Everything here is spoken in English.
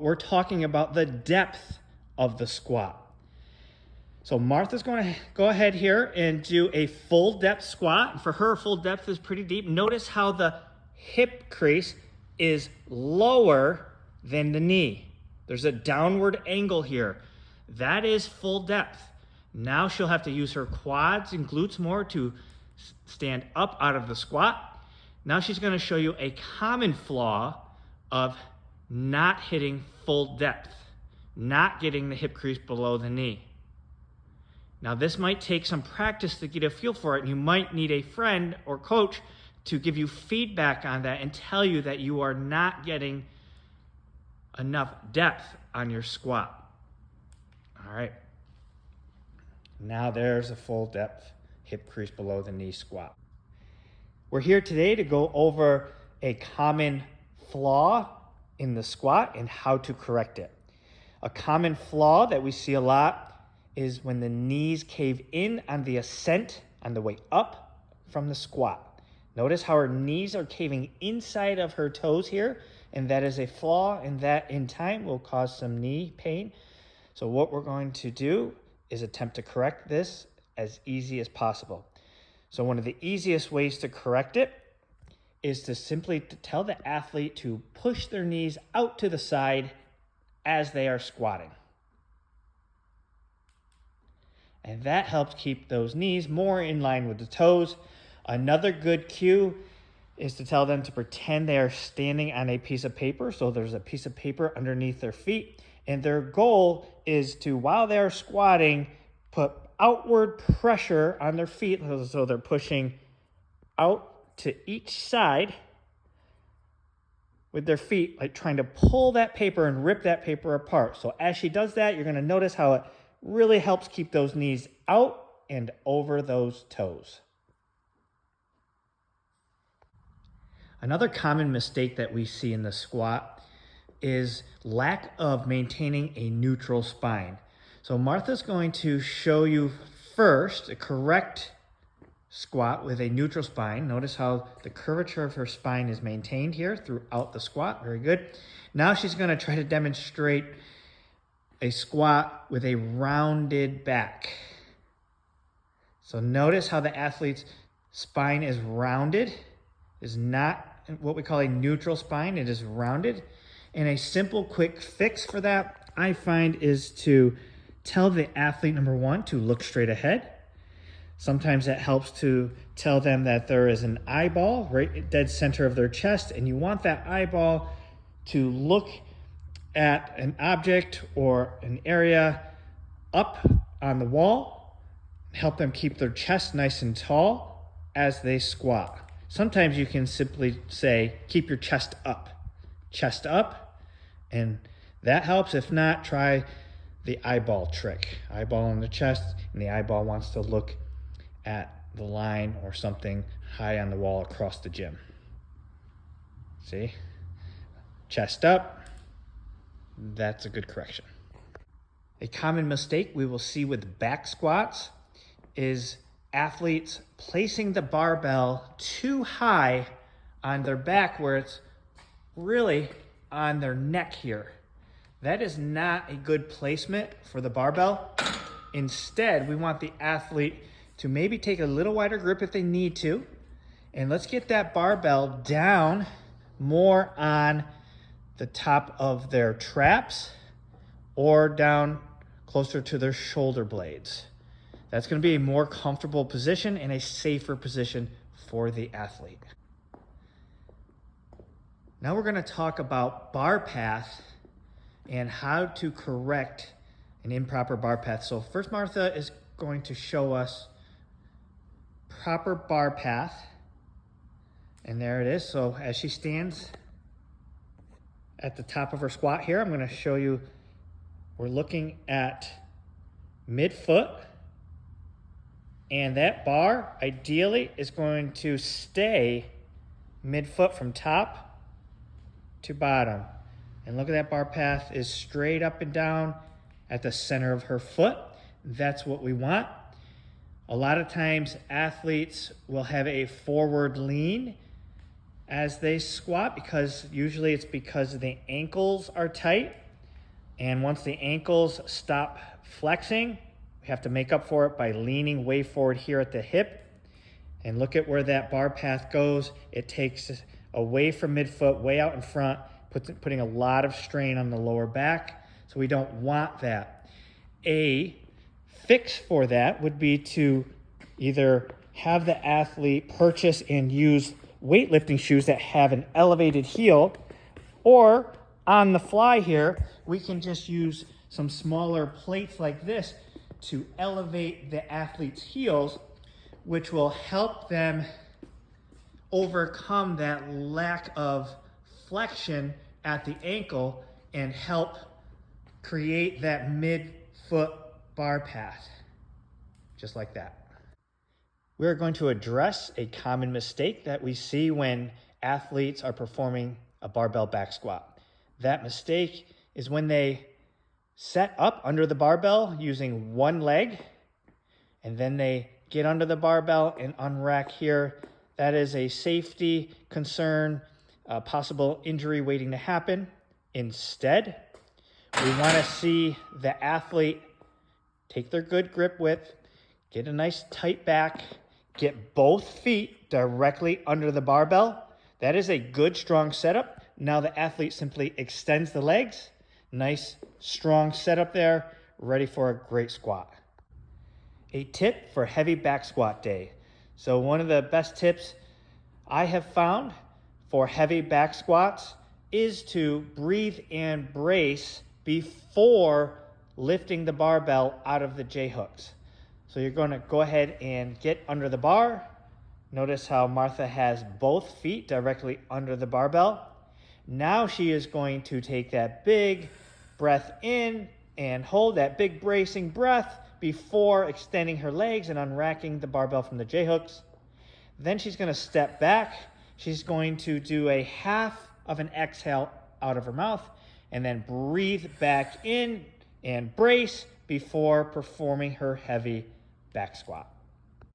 We're talking about the depth of the squat. So Martha's going to go ahead here and do a full depth squat. For her, full depth is pretty deep. Notice how the hip crease is lower than the knee. There's a downward angle here. That is full depth. Now she'll have to use her quads and glutes more to stand up out of the squat. Now she's going to show you a common flaw of not hitting full depth, not getting the hip crease below the knee. Now this might take some practice to get a feel for it, and you might need a friend or coach to give you feedback on that and tell you that you are not getting enough depth on your squat. All right. Now there's a full depth hip crease below the knee squat. We're here today to go over a common flaw in the squat and how to correct it. A common flaw that we see a lot is when the knees cave in on the ascent on the way up from the squat. Notice how her knees are caving inside of her toes here, and that is a flaw, and that in time will cause some knee pain. So what we're going to do is attempt to correct this as easy as possible. So one of the easiest ways to correct it is to simply tell the athlete to push their knees out to the side as they are squatting. And that helps keep those knees more in line with the toes. Another good cue is to tell them to pretend they are standing on a piece of paper. So there's a piece of paper underneath their feet. And their goal is to, while they're squatting, put outward pressure on their feet. So they're pushing out to each side with their feet, like trying to pull that paper and rip that paper apart. So as she does that, you're going to notice how it really helps keep those knees out and over those toes. Another common mistake that we see in the squat is lack of maintaining a neutral spine. So Martha's going to show you first a correct squat with a neutral spine. Notice how the curvature of her spine is maintained here throughout the squat. Very good. Now she's going to try to demonstrate a squat with a rounded back. So notice how the athlete's spine is rounded. Is not what we call a neutral spine. It is rounded. And a simple quick fix for that, I find, is to tell the athlete, number one, to look straight ahead. Sometimes that helps to tell them that there is an eyeball right dead center of their chest, and you want that eyeball to look at an object or an area up on the wall, help them keep their chest nice and tall as they squat. Sometimes you can simply say, keep your chest up, and that helps. If not, try the eyeball trick. Eyeball in the chest, and the eyeball wants to look at the line or something high on the wall across the gym. See? Chest up. That's a good correction. A common mistake we will see with back squats is athletes placing the barbell too high on their back where it's really on their neck here. That is not a good placement for the barbell. Instead, we want the athlete to maybe take a little wider grip if they need to. And let's get that barbell down more on the top of their traps or down closer to their shoulder blades. That's going to be a more comfortable position and a safer position for the athlete. Now we're going to talk about bar path and how to correct an improper bar path. So first, Martha is going to show us proper bar path. And there it is. So as she stands at the top of her squat here, I'm going to show you, we're looking at midfoot. And that bar, ideally, is going to stay midfoot from top to bottom. And look at that bar path is straight up and down at the center of her foot. That's what we want. A lot of times athletes will have a forward lean as they squat because usually it's because the ankles are tight And once the ankles stop flexing, we have to make up for it by leaning way forward here at the hip. And look at where that bar path goes. It takes away from midfoot, way out in front, putting a lot of strain on the lower back. So we don't want that. A fix for that would be to either have the athlete purchase and use weightlifting shoes that have an elevated heel, or on the fly here, we can just use some smaller plates like this to elevate the athlete's heels, which will help them overcome that lack of flexion at the ankle and help create that mid-foot bar path, just like that. We're going to address a common mistake that we see when athletes are performing a barbell back squat. That mistake is when they set up under the barbell using one leg, and then they get under the barbell and unrack here. That is a safety concern, possible injury waiting to happen. Instead, we want to see the athlete take their good grip width, get a nice tight back, get both feet directly under the barbell. That is a good, strong setup. Now the athlete simply extends the legs. Nice, strong setup there, ready for a great squat. A tip for heavy back squat day. So one of the best tips I have found for heavy back squats is to breathe and brace before lifting the barbell out of the J-hooks. So you're going to go ahead and get under the bar. Notice how Martha has both feet directly under the barbell. Now she is going to take that big breath in and hold that big bracing breath before extending her legs and unracking the barbell from the J-hooks. Then she's going to step back. She's going to do a half of an exhale out of her mouth and then breathe back in and brace before performing her heavy back squat.